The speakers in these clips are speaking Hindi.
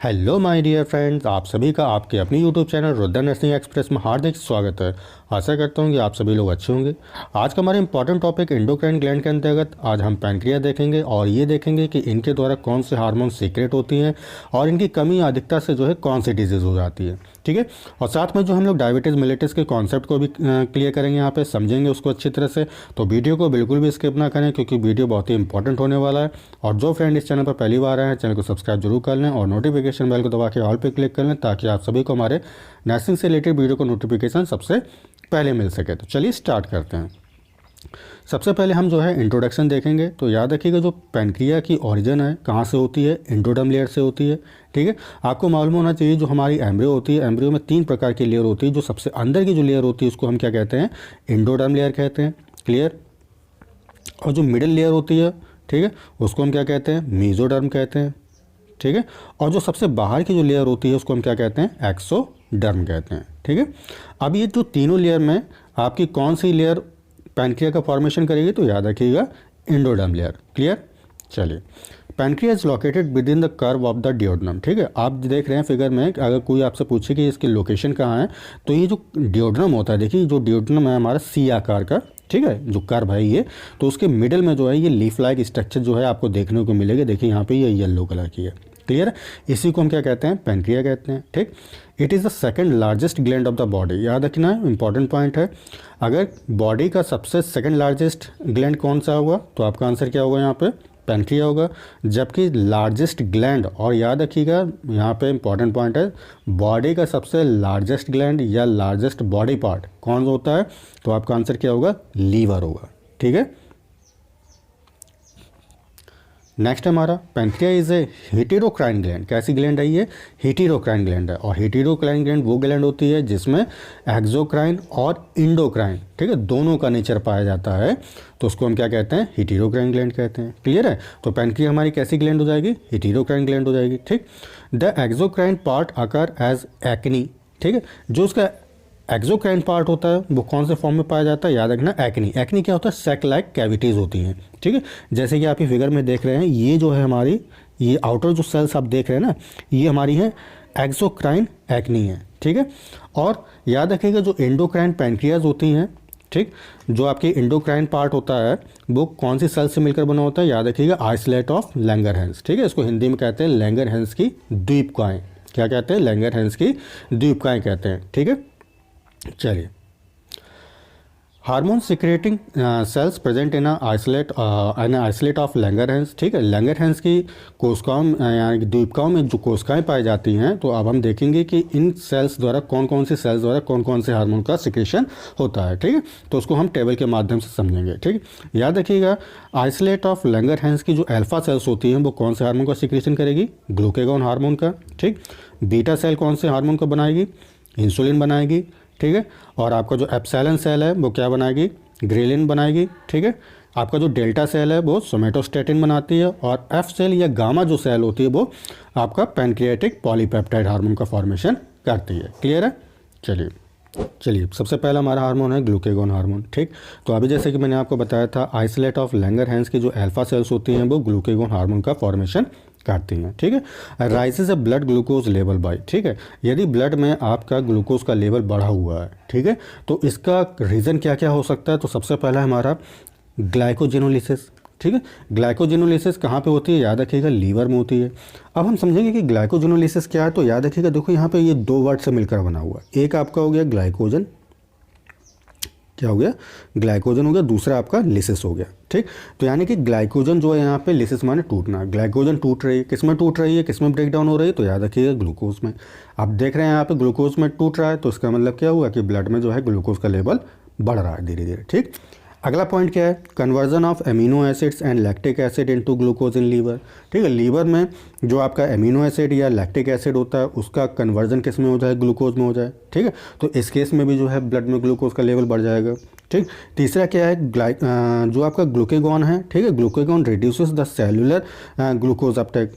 हेलो माय डियर फ्रेंड्स, आप सभी का आपके अपनी YouTube channel Rudra nursing express में हार्दिक स्वागत है। आशा करता हूँ कि आप सभी लोग अच्छे होंगे। आज का हमारा इंपॉर्टेंट टॉपिक एंडोक्राइन ग्लैंड के अंतर्गत आज हम पैनक्रिया देखेंगे और ये देखेंगे कि इनके द्वारा कौन से हार्मोन सीक्रेट होती हैं और इनकी कमी या अधिकता से जो है कौन सी डिजीज़ हो जाती है। ठीक है, और साथ में जो हम लोग डायबिटीज़ मिलेटस के कॉन्सेप्ट को भी क्लियर करेंगे, यहाँ पे समझेंगे उसको अच्छी तरह से। तो वीडियो को बिल्कुल भी स्किप ना करें क्योंकि वीडियो बहुत ही इंपॉर्टेंट होने वाला है। और जो फ्रेंड इस चैनल पर पहली बार आए हैं चैनल को सब्सक्राइब जरूर कर लें और नोटिफिकेशन बेल को दबा के ऑल पे क्लिक कर लें ताकि आप सभी को हमारे नर्सिंग से रिलेटेड वीडियो को नोटिफिकेशन सबसे पहले मिल सके। तो चलिए स्टार्ट करते हैं। सबसे पहले हम जो है इंट्रोडक्शन देखेंगे। तो याद रखिएगा जो पैनक्रिया की ओरिजिन है कहाँ से होती है, एंडोडर्म लेयर से होती है। ठीक है, आपको मालूम होना चाहिए जो हमारी एम्ब्रियो होती है, एम्ब्रियो में 3 प्रकार की लेयर होती है। जो सबसे अंदर की जो लेयर होती है उसको हम क्या कहते हैं, एंडोडर्म लेयर कहते हैं। क्लियर। और जो मिडिल लेयर होती है, ठीक है, उसको हम क्या कहते हैं, मेसोडर्म कहते हैं। ठीक है, और जो सबसे बाहर की जो लेयर होती है उसको हम क्या कहते हैं, एक्सोडर्म कहते हैं। ठीक है, अब ये जो तीनों लेयर में आपकी कौन सी लेयर पैनक्रिया का फॉर्मेशन करेगी, तो याद रखिएगा एंडोडर्म लेयर। क्लियर। चलिए, pancreas is located within the curve of the duodenum. ठीक है, आप देख रहे हैं फिगर में, अगर कोई आपसे पूछे कि इसकी लोकेशन कहाँ है, तो ये जो डियोडनम होता है, देखिए जो डियोडनम है हमारा सी आकार का, ठीक है, जो कर्व है ये, तो उसके मिडिल में जो है ये लीफ लाइक स्ट्रक्चर जो है आपको देखने को मिलेगा। देखिए यहाँ पे ये येलो कलर की है। क्लियर है, इसी को हम क्या कहते हैं, पैनक्रिया कहते हैं। ठीक, it is the second largest gland of the body. याद रखना है, इंपॉर्टेंट पॉइंट है। अगर बॉडी का सबसे सेकंड लार्जेस्ट ग्लैंड कौन सा होगा, तो आपका आंसर क्या होगा, यहाँ पे पैनक्रिया होगा। जबकि लार्जेस्ट ग्लैंड, और याद रखिएगा यहाँ पे इंपॉर्टेंट पॉइंट है, बॉडी का सबसे लार्जेस्ट ग्लैंड या लार्जेस्ट बॉडी पार्ट कौन होता है, तो आपका आंसर क्या होगा, लीवर होगा। ठीक है, नेक्स्ट हमारा पैनक्रिया इज ए हेटेरोक्राइन ग्लैंड। कैसी ग्लैंड है ये, हेटेरोक्राइन ग्लैंड है। और हेटेरोक्राइन ग्लैंड वो ग्लैंड होती है जिसमें एक्सोक्राइन और इंडोक्राइन, ठीक है, दोनों का नेचर पाया जाता है। तो उसको हम क्या कहते हैं, हेटेरोक्राइन ग्लैंड कहते हैं। क्लियर है, तो पैनक्रिया हमारी कैसी ग्लैंड हो जाएगी, हेटेरोक्राइन ग्लैंड हो जाएगी। ठीक, the exocrine part occur as acini. ठीक है, जो उसका एक्सोक्राइन पार्ट होता है वो कौन से फॉर्म में पाया जाता है, याद रखना एक्नी। एक्नी क्या होता है, सैक लाइक कैविटीज़ होती हैं। ठीक है, जैसे कि आप ये फिगर में देख रहे हैं, ये जो है हमारी, ये आउटर जो सेल्स आप देख रहे हैं ना, ये हमारी है एक्सोक्राइन एक्नी है। ठीक है, और याद रखिएगा जो एंडोक्राइन पैनक्रियाज होती हैं, ठीक, जो आपकी एंडोक्राइन पार्ट होता है वो कौन सी सेल से मिलकर बना होता है, याद रखिएगा आइसोलेट ऑफ लैंगरहैंस। ठीक है, इसको हिंदी में कहते हैं लैंगरहैंस की द्वीपकाएँ। क्या कहते हैं, लैंगरहैंस की द्वीपकाएँ कहते हैं। ठीक है, चलिए, hormone secreting cells present in isolate of Langerhans. ठीक है, लैंगरहैंस की कोशिकाओं यानी कि द्वीपकाओं में जो कोशिकाएं पाई जाती हैं, तो अब हम देखेंगे कि इन सेल्स द्वारा कौन कौन सी सेल्स द्वारा कौन कौन से हार्मोन का सिक्रेशन होता है। ठीक है, तो उसको हम टेबल के माध्यम से समझेंगे। ठीक, याद रखिएगा आइसोलेट ऑफ लैंगरहैंस की जो अल्फा सेल्स होती हैं वो कौन से हार्मोन का सिक्रेशन करेगी, ग्लूकेगॉन हार्मोन का। ठीक, बीटा सेल कौन से हार्मोन का बनाएगी, इंसुलिन बनाएगी। ठीक है, और आपका जो एप्सिलॉन सेल है वो क्या बनाएगी, ग्रेलिन बनाएगी। ठीक है, आपका जो डेल्टा सेल है वो सोमेटोस्टेटिन बनाती है, और एफ सेल या गामा जो सेल होती है वो आपका पैनक्रियाटिक पॉलीपेप्टाइड हार्मोन का फॉर्मेशन करती है। क्लियर है। चलिए, सबसे पहला हमारा हार्मोन है ग्लूकेगॉन हार्मोन। ठीक, तो अभी जैसे कि मैंने आपको बताया था, आइसोलेट ऑफ लैंगरहैंस की जो अल्फा सेल्स होती हैं वो ग्लूकेगॉन हार्मोन का फॉर्मेशन करती हैं। ठीक है, rises a blood glucose level by. ठीक है, यदि ब्लड में आपका ग्लूकोज का लेवल बढ़ा हुआ है, ठीक है, तो इसका रीज़न क्या क्या हो सकता है, तो सबसे पहला हमारा ग्लाइकोजेनोलिसिस। ठीक है, ग्लाइकोजेनोलिसिस कहाँ पे होती है, याद रखिएगा लीवर में होती है। अब हम समझेंगे कि ग्लाइकोजेनोलिसिस क्या है, तो याद रखिएगा देखो यहाँ पे ये 2 वर्ड से मिलकर बना हुआ है। एक आपका हो गया ग्लाइकोजन, क्या हो गया, ग्लाइकोजन हो गया, दूसरा आपका लिसिस हो गया। ठीक, तो यानी कि ग्लाइकोजन जो है यहाँ पे, लिसिस माने टूटना, ग्लाइकोजन टूट रही है, किस में टूट रही है, किस में ब्रेक डाउन हो रही है, तो याद रखिएगा ग्लूकोज में। आप देख रहे हैं यहाँ पे ग्लूकोज में टूट रहा है, तो इसका मतलब क्या हुआ कि ब्लड में जो है ग्लूकोज का लेवल बढ़ रहा है धीरे धीरे। ठीक, अगला पॉइंट क्या है, conversion of amino acids and lactic acid into glucose in liver. ठीक है, लीवर में जो आपका एमिनो एसिड या लैक्टिक एसिड होता है उसका कन्वर्जन किस में हो जाए, ग्लूकोज में हो जाए। ठीक है, तो इस केस में भी जो है ब्लड में ग्लूकोज का लेवल बढ़ जाएगा। ठीक, तीसरा क्या है, जो आपका ग्लूकेगॉन है, ठीक है, glucagon reduces the cellular glucose Uptake.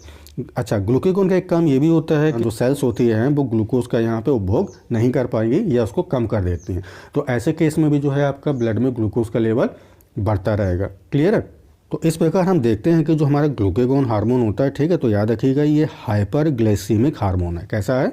अच्छा, ग्लूकेगॉन का एक काम ये भी होता है कि जो सेल्स होती हैं वो ग्लूकोज का यहाँ पे उपभोग नहीं कर पाएंगी या उसको कम कर देती हैं। तो ऐसे केस में भी जो है आपका ब्लड में ग्लूकोज का लेवल बढ़ता रहेगा। क्लियर है। तो इस प्रकार हम देखते हैं कि जो हमारा ग्लूकेगॉन हार्मोन होता है, ठीक है, तो याद रखिएगा ये हाइपरग्लाइसीमिक हार्मोन है। कैसा है?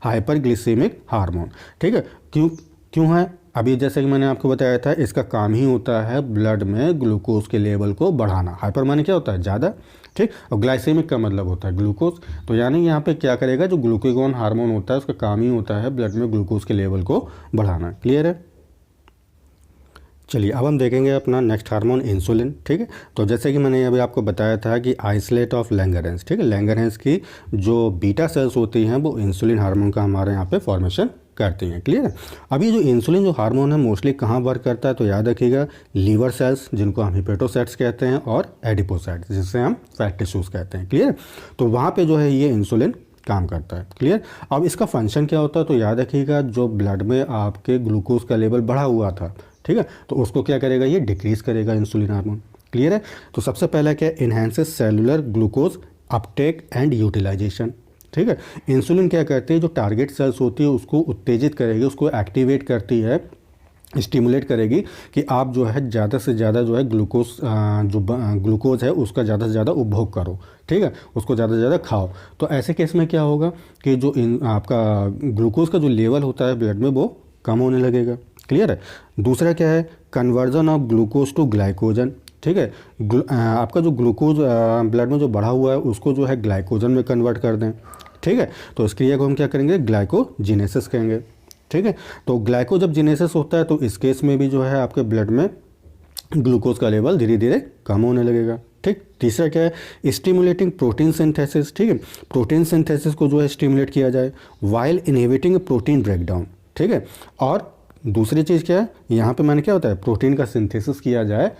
हाइपरग्लाइसीमिक हार्मोन, ठीक है। क्यों क्यों है? अभी जैसे कि मैंने आपको बताया था, इसका काम ही होता है ब्लड में ग्लूकोज के लेवल को बढ़ाना। हाइपर माने क्या होता है? ज़्यादा, ठीक, और ग्लाइसेमिक का मतलब होता है ग्लूकोज। तो यानी यहाँ पे क्या करेगा, जो ग्लूकेगॉन हार्मोन होता है उसका काम ही होता है ब्लड में ग्लूकोज के लेवल को बढ़ाना। क्लियर है? चलिए अब हम देखेंगे अपना नेक्स्ट हार्मोन इंसुलिन, ठीक है। तो जैसे कि मैंने अभी आपको बताया था कि आइसोलेट ऑफ लैंगरहैंस, ठीक है, लैंगरहैंस की जो बीटा सेल्स होती हैं वो इंसुलिन हार्मोन का हमारे यहाँ पे फॉर्मेशन करती हैं। क्लियर है? अभी जो इंसुलिन जो हार्मोन है मोस्टली कहाँ वर्क करता है, तो याद रखिएगा लीवर सेल्स जिनको हम हिपेटोसाइट्स कहते हैं और एडिपोसाइट्स जिसे हम फैट टिश्यूज़ कहते हैं। क्लियर? तो वहाँ पे जो है ये इंसुलिन काम करता है। क्लियर? अब इसका फंक्शन क्या होता है, तो याद रखिएगा जो ब्लड में आपके ग्लूकोज का लेवल बढ़ा हुआ था, ठीक है, तो उसको क्या करेगा, ये डिक्रीज करेगा इंसुलिन हार्मोन। क्लियर है? तो सबसे पहला क्या है, enhances cellular glucose uptake and utilisation, ठीक है। इंसुलिन क्या करती है, जो टारगेट सेल्स होती है उसको उत्तेजित करेगी, उसको एक्टिवेट करती है, स्टिमुलेट करेगी कि आप जो है ज़्यादा से ज़्यादा जो है ग्लूकोज है उसका ज़्यादा से ज़्यादा उपभोग करो, ठीक है, उसको ज़्यादा से ज़्यादा खाओ। तो ऐसे केस में क्या होगा कि जो आपका ग्लूकोज का जो लेवल होता है ब्लड में वो कम होने लगेगा। क्लियर है? दूसरा क्या है, conversion of glucose to glycogen, ठीक है। आपका जो ग्लूकोज ब्लड में जो बढ़ा हुआ है उसको जो है ग्लाइकोजन में कन्वर्ट कर दें, ठीक है। तो इस क्रिया को हम क्या करेंगे, ग्लाइकोजिनेसिस कहेंगे, ठीक है। तो ग्लाइको जब जिनेसिस होता है तो इस केस में भी जो है आपके ब्लड में ग्लूकोज का लेवल धीरे धीरे कम होने लगेगा, ठीक। तीसरा क्या है, स्टिमुलेटिंग प्रोटीन सिंथेसिस, ठीक है, प्रोटीन सिंथेसिस को जो है स्टिमुलेट किया जाए वाइल इनहिबिटिंग प्रोटीन ब्रेकडाउन, ठीक है। और दूसरी चीज़ क्या है, यहाँ पे मैंने क्या होता है, प्रोटीन का सिंथेसिस किया जाए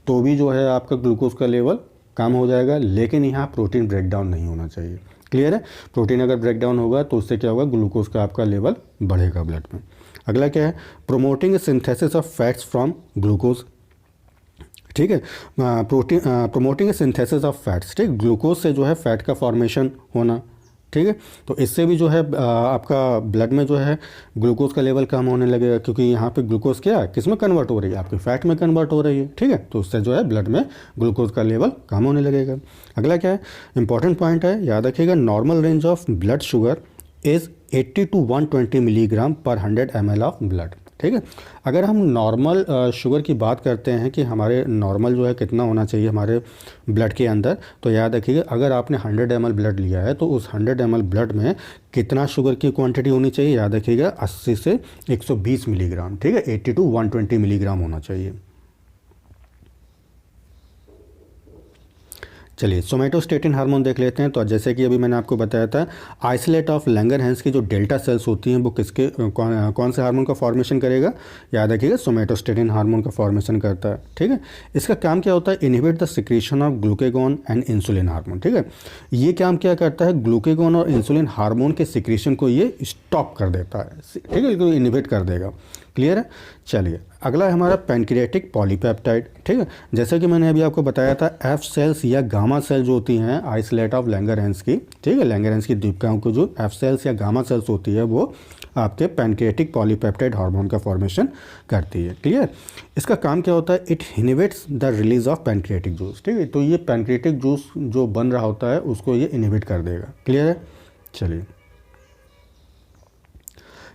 तो भी जो है आपका ग्लूकोज का लेवल कम हो जाएगा, लेकिन यहाँ प्रोटीन ब्रेकडाउन नहीं होना चाहिए। क्लियर है? प्रोटीन अगर ब्रेकडाउन होगा तो उससे क्या होगा, ग्लूकोज का आपका लेवल बढ़ेगा ब्लड में। अगला क्या है, promoting synthesis of fats from glucose, ठीक है, प्रोमोटिंग सिंथेसिस ऑफ फैट्स, ठीक, ग्लूकोज से जो है फैट का फॉर्मेशन होना, ठीक है। तो इससे भी जो है आपका ब्लड में जो है ग्लूकोज का लेवल कम होने लगेगा, क्योंकि यहाँ पे ग्लूकोज क्या किस में कन्वर्ट हो रही है, आपके फैट में कन्वर्ट हो रही है, ठीक है। तो उससे जो है ब्लड में ग्लूकोज का लेवल कम होने लगेगा। अगला क्या है, इंपॉर्टेंट पॉइंट है, याद रखिएगा, normal range of blood sugar is 80 to 120 milligram पर 100 ml ऑफ ब्लड, ठीक है। अगर हम नॉर्मल शुगर की बात करते हैं कि हमारे नॉर्मल जो है कितना होना चाहिए हमारे ब्लड के अंदर, तो याद रखिएगा अगर आपने 100 ml ब्लड लिया है तो उस 100 ml ब्लड में कितना शुगर की क्वांटिटी होनी चाहिए, याद रखिएगा 80 से 120 मिलीग्राम, ठीक है, 80 to 120 मिलीग्राम होना चाहिए। चलिए सोमेटोस्टेटिन हार्मोन देख लेते हैं। तो जैसे कि अभी मैंने आपको बताया था, आइसोलेट ऑफ लैंगरहैंस की जो डेल्टा सेल्स होती हैं वो किसके कौन से हार्मोन का फॉर्मेशन करेगा, याद रखिएगा सोमेटोस्टेटिन हार्मोन का फॉर्मेशन करता है, ठीक है। इसका काम क्या होता है, inhibit the secretion of glucagon and insulin hormone, ठीक है। ये काम क्या करता है, ग्लूकेगॉन और इंसुलिन हार्मोन के सिक्रीशन को ये स्टॉप कर देता है, ठीक है, इसको इनहिबिट कर देगा। क्लियर है? चलिए अगला है हमारा पैनक्रियाटिक पॉलीपेप्टाइड, ठीक है। जैसे कि मैंने अभी आपको बताया था, एफ सेल्स या गामा सेल जो होती हैं आइसोलेट ऑफ लैंगरहैंस की, ठीक है, लैंगरहैंस की द्वीपकाओं को जो एफ सेल्स या गामा सेल्स होती है वो आपके पैनक्रियाटिक पॉलीपेप्टाइड हार्मोन का फॉर्मेशन करती है। क्लियर? इसका काम क्या होता है, it inhibits the release of pancreatic juice, ठीक है। तो ये पैनक्रियाटिक जूस जो बन रहा होता है उसको ये इनहिबिट कर देगा। क्लियर है?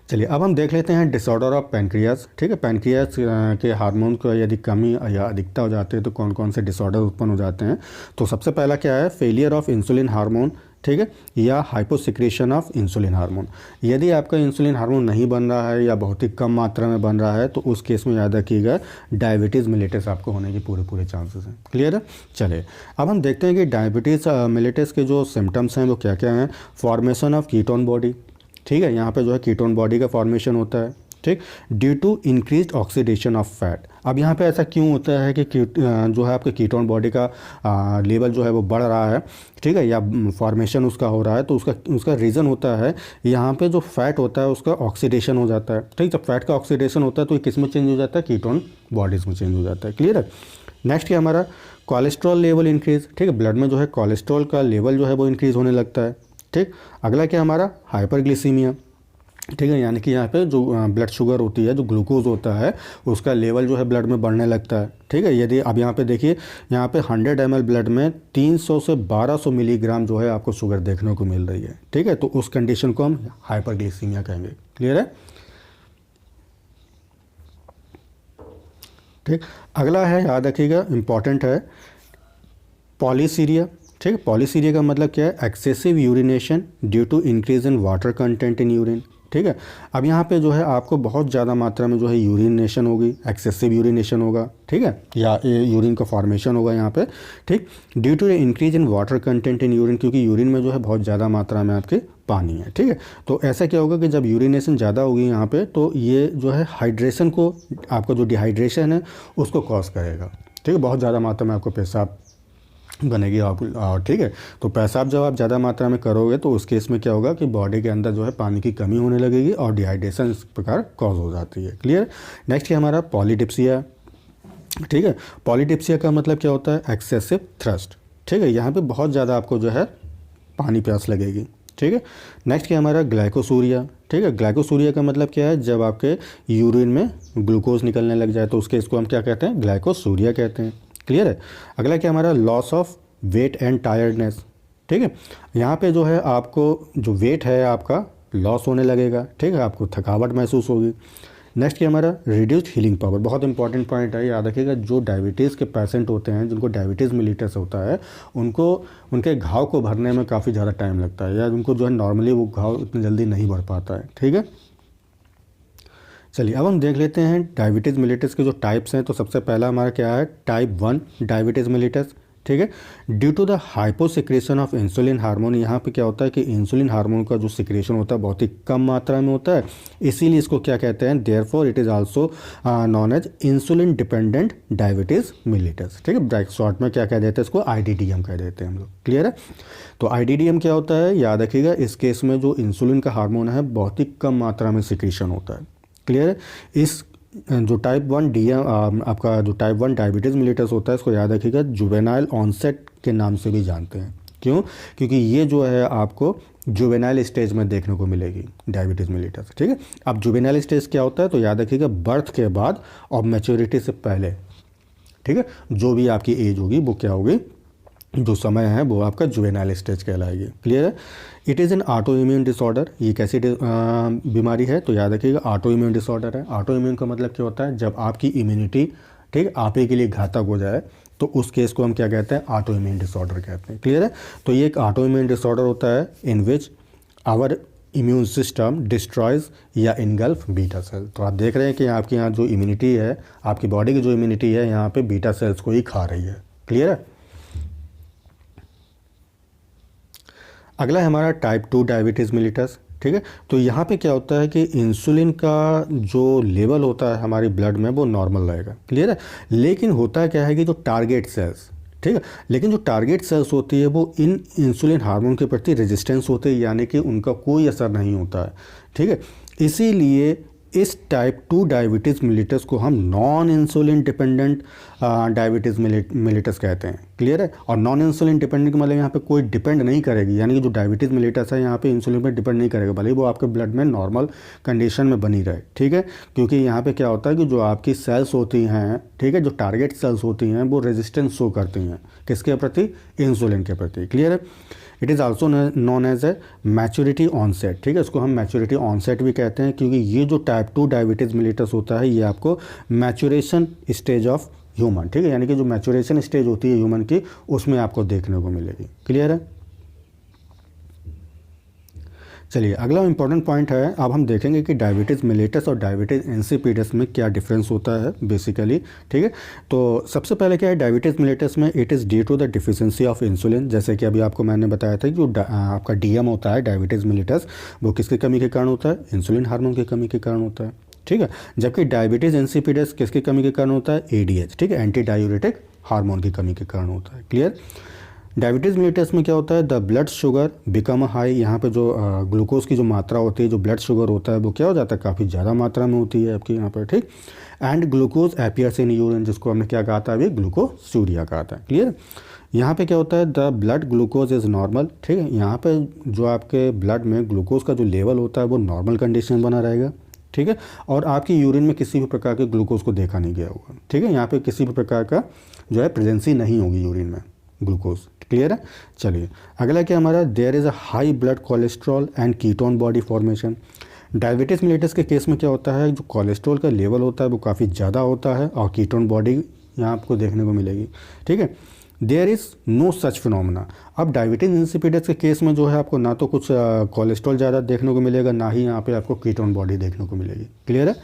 चलिए अब हम देख लेते हैं डिसऑर्डर ऑफ पैनक्रियास, ठीक है। पैनक्रियास के हार्मोन को यदि कमी या अधिकता हो जाती है तो कौन कौन से डिसऑर्डर उत्पन्न हो जाते हैं। तो सबसे पहला क्या है, फेलियर ऑफ इंसुलिन हार्मोन, ठीक है, या हाइपोसिक्रेशन ऑफ इंसुलिन हार्मोन। यदि आपका इंसुलिन हार्मोन नहीं बन रहा है या बहुत ही कम मात्रा में बन रहा है तो उस केस में याद रखिएगा डायबिटीज़ मिलेटस आपको होने के पूरे चांसेस हैं। क्लियर है? चलिए अब हम देखते हैं कि डायबिटीज़ मिलेटस के जो सिम्टम्स हैं वो क्या क्या हैं। फॉर्मेशन ऑफ कीटोन बॉडी, ठीक है, यहाँ पे जो है कीटोन बॉडी का फॉर्मेशन होता है, ठीक, due to increase oxidation of fat. अब यहाँ पे ऐसा क्यों होता है कि जो है आपके कीटोन बॉडी का लेवल जो है वो बढ़ रहा है, ठीक है, या फॉर्मेशन उसका हो रहा है, तो उसका रीज़न होता है यहाँ पे जो फैट होता है उसका ऑक्सीडेशन हो जाता है, ठीक। जब फैट का ऑक्सीडेशन होता है तो ये किस में चेंज हो जाता है, कीटोन बॉडीज़ में चेंज हो जाता है। क्लियर है? नेक्स्ट क्या हमारा, कोलेस्ट्रॉल लेवल इंक्रीज, ठीक है, ब्लड में जो है कोलेस्ट्रॉल का लेवल जो है वो इंक्रीज़ होने लगता है, ठीक। अगला क्या हमारा, हाइपरग्लिसीमिया, ठीक है, यानी कि यहाँ पे जो ब्लड शुगर होती है, जो ग्लूकोज होता है, उसका लेवल जो है ब्लड में बढ़ने लगता है। ठीक है, यदि अब यहाँ पे देखिए, यहाँ पे 100 ml ब्लड में 300 से 1200 मिलीग्राम जो है आपको शुगर देखने को मिल रही है। ठीक है, तो उस कंडीशन को हम हाइपरग्लिसीमिया कहेंगे। क्लियर है? ठीक, अगला है, याद रखिएगा, इम्पॉर्टेंट है, पॉलीसीरिया। ठीक है, पॉलीसीरिया का मतलब क्या है? Excessive urination due to increase in water content in urine. ठीक है, अब यहाँ पे जो है आपको बहुत ज़्यादा मात्रा में जो है यूरिनेशन होगी, एक्सेसिव यूरिनेशन होगा। ठीक है, या यूरिन का फॉर्मेशन होगा यहाँ पे। ठीक, due to increase in water content in urine, क्योंकि यूरिन में जो है बहुत ज़्यादा मात्रा में आपके पानी है। ठीक है, तो ऐसा क्या होगा कि जब यूरिनेशन ज़्यादा होगी यहाँ पे, तो ये जो है हाइड्रेशन को, आपका जो डिहाइड्रेशन है उसको कॉज करेगा। ठीक है, बहुत ज़्यादा मात्रा में आपको पेशाब बनेगी और ठीक है, तो पेशाब जब आप ज़्यादा मात्रा में करोगे तो उस केस में क्या होगा कि बॉडी के अंदर जो है पानी की कमी होने लगेगी और डिहाइड्रेशन इस प्रकार कॉज हो जाती है। क्लियर? नेक्स्ट है हमारा पॉलीडिप्सिया। ठीक है, पॉलीडिप्सिया का मतलब क्या होता है? Excessive thrust. ठीक है, यहाँ पे बहुत ज़्यादा आपको जो है पानी प्यास लगेगी। ठीक है, नेक्स्ट क्या हमारा? ग्लाइकोसूरिया। ठीक है, ग्लाइकोसूरिया का मतलब क्या है? जब आपके यूरिन में ग्लूकोज निकलने लग जाए तो उसके इसको हम क्या कहते हैं? ग्लाइकोसूरिया कहते हैं। क्लियर है? अगला क्या हमारा? Loss of weight and tiredness. ठीक है, यहाँ पे जो है आपको जो वेट है आपका लॉस होने लगेगा। ठीक है, आपको थकावट महसूस होगी। नेक्स्ट क्या हमारा? Reduced healing power. बहुत इंपॉर्टेंट पॉइंट है, याद रखिएगा, जो डायबिटीज़ के पेशेंट होते हैं, जिनको डायबिटीज़ मिलिटस होता है, उनको उनके घाव को भरने में काफ़ी ज़्यादा टाइम लगता है, या उनको जो है नॉर्मली वो घाव इतनी जल्दी नहीं भर पाता है। ठीक है, चलिए अब हम देख लेते हैं डायबिटीज़ मिलिटस के जो टाइप्स हैं। तो सबसे पहला हमारा क्या है? Type 1 diabetes mellitus. ठीक है, due to the hyposecretion of insulin hormone. यहाँ पे क्या होता है कि इंसुलिन हार्मोन का जो सिक्रेशन होता है बहुत ही कम मात्रा में होता है, इसीलिए इसको क्या कहते हैं? Therefore it is also known as insulin dependent diabetes mellitus. ठीक है, शॉर्ट में क्या कह देते हैं? इसको IDDM कह देते हैं हम लोग। क्लियर है? तो IDDM क्या होता है? याद रखिएगा, इस केस में जो इंसुलिन का हार्मोन है बहुत ही कम मात्रा में सिक्रेशन होता है। क्लियर है? इस जो टाइप 1 आपका जो टाइप 1 डायबिटीज़ मिलिटस होता है, इसको याद रखिएगा जुवेनाइल ऑनसेट के नाम से भी जानते हैं। क्यों? क्योंकि ये जो है आपको जुवेनाइल स्टेज में देखने को मिलेगी डायबिटीज़ मिलिटस। ठीक है, अब जुवेनाइल स्टेज क्या होता है? तो याद रखिएगा बर्थ के बाद और मैच्योरिटी से पहले। ठीक है, जो भी आपकी एज होगी वो क्या होगी, जो समय है वो आपका जुवेनाइल स्टेज कहलाएगी। क्लियर है? It is an auto immune disorder. ये कैसी बीमारी है? तो याद रखिएगा ऑटो इम्यून डिसऑर्डर है। ऑटो इम्यून का मतलब क्या होता है? जब आपकी इम्यूनिटी, ठीक, आप ही के लिए घातक हो जाए तो उस केस को हम क्या कहते हैं? ऑटो इम्यून डिसऑर्डर कहते हैं। क्लियर है? तो ये एक ऑटो इम्यून डिसऑर्डर होता है in which our immune system destroys या इनगल्फ बीटा सेल। तो आप देख रहे हैं कि आपकी यहाँ जो इम्यूनिटी है, आपकी बॉडी की जो इम्यूनिटी है, यहाँ पे बीटा सेल्स को ही खा रही है। क्लियर है? अगला है हमारा टाइप 2 डायबिटीज़ मिलिटस। ठीक है, तो यहाँ पे क्या होता है कि इंसुलिन का जो लेवल होता है हमारी ब्लड में वो नॉर्मल रहेगा। क्लियर है? लेकिन होता क्या है कि जो टारगेट सेल्स, ठीक है, लेकिन जो टारगेट सेल्स होती है वो इन इंसुलिन हार्मोन के प्रति रेजिस्टेंस होते हैं, यानी कि उनका कोई असर नहीं होता है। ठीक है, इसीलिए इस टाइप 2 डायबिटीज़ मिलिटस को हम नॉन इंसुलिन डिपेंडेंट डायबिटीज़ मिलिटस कहते हैं। क्लियर है? और नॉन इंसुलिन डिपेंडेंट मतलब यहाँ पे कोई डिपेंड नहीं करेगी, यानी कि जो डायबिटीज़ मिलिटस है यहाँ पे इंसुलिन पे डिपेंड नहीं करेगा, भले ही वो आपके ब्लड में नॉर्मल कंडीशन में बनी रहे। ठीक है, क्योंकि यहाँ पे क्या होता है कि जो आपकी सेल्स होती हैं, ठीक है, जो टारगेट सेल्स होती हैं वो रेजिस्टेंस शो करती हैं किसके प्रति? इंसुलिन के प्रति। क्लियर है? It is also known as a maturity onset. ठीक है, इसको हम मैच्योरिटी ऑनसेट भी कहते हैं, क्योंकि ये जो टाइप 2 डायबिटीज़ मिलिटस होता है ये आपको मैच्योरेशन स्टेज ऑफ ह्यूमन, ठीक है, यानी कि जो मैच्योरेशन स्टेज होती है ह्यूमन की, उसमें आपको देखने को मिलेगी। क्लियर है? चलिए अगला इंपॉर्टेंट पॉइंट है, अब हम देखेंगे कि डायबिटीज़ मिलेटस और डायबिटीज़ इंसिपिडस में क्या डिफरेंस होता है बेसिकली। ठीक है, तो सबसे पहले क्या है डायबिटीज़ मिलेटस में? It is due to the deficiency of insulin. जैसे कि अभी आपको मैंने बताया था कि जो आपका डीएम होता है डायबिटीज़ मिलेटस, वो किसकी कमी के कारण होता है? इंसुलिन हार्मोन की कमी के कारण होता है। ठीक है, जबकि डायबिटीज़ इंसिपिडस किसकी कमी के कारण होता है? एडीएच, ठीक है, एंटी डायूरेटिक हार्मोन की कमी के कारण होता है। क्लियर? डायबिटीज़ मिलिटस में क्या होता है? The blood sugar become high. यहाँ पे जो ग्लूकोज की जो मात्रा होती है, जो ब्लड शुगर होता है, वो क्या हो जाता है? काफ़ी ज़्यादा मात्रा में होती है आपकी यहाँ पर। ठीक, and glucose appears in urine, जिसको हमने क्या कहा था अभी, ग्लूकोस्यूरिया कहा था। क्लियर। यहाँ पे क्या होता है, the blood glucose is normal. ठीक है, यहाँ पे जो आपके ब्लड में ग्लूकोज का जो लेवल होता है वो नॉर्मल कंडीशन बना रहेगा। ठीक है, और आपकी यूरिन में किसी भी प्रकार के ग्लूकोज को देखा नहीं गया होगा। ठीक है, यहाँ पे किसी भी प्रकार का जो है प्रेजेंसी नहीं होगी यूरिन में ग्लूकोज। क्लियर है। चलिए अगला क्या हमारा, there is a high blood cholesterol and ketone body formation. Diabetes mellitus के केस में क्या होता है, जो कोलेस्ट्रॉल का लेवल होता है वो काफ़ी ज़्यादा होता है और कीटोन बॉडी यहाँ आपको देखने को मिलेगी। ठीक है, there is no such phenomena. अब डायबिटीज़ इंसिपिडस के केस में जो है आपको ना तो कुछ कोलेस्ट्रॉल ज़्यादा देखने को मिलेगा, ना ही यहाँ पे आपको कीटोन बॉडी देखने को मिलेगी। क्लियर है।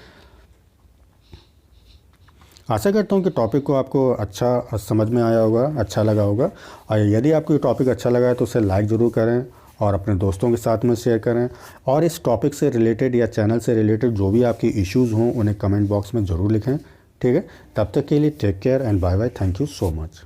आशा करता हूँ कि टॉपिक को आपको अच्छा समझ में आया होगा, अच्छा लगा होगा। और यदि आपको ये टॉपिक अच्छा लगा है तो उसे लाइक ज़रूर करें और अपने दोस्तों के साथ में शेयर करें। और इस टॉपिक से रिलेटेड या चैनल से रिलेटेड जो भी आपकी इश्यूज़ हों उन्हें कमेंट बॉक्स में ज़रूर लिखें। ठीक है, तब तक के लिए take care and bye bye. Thank you so much.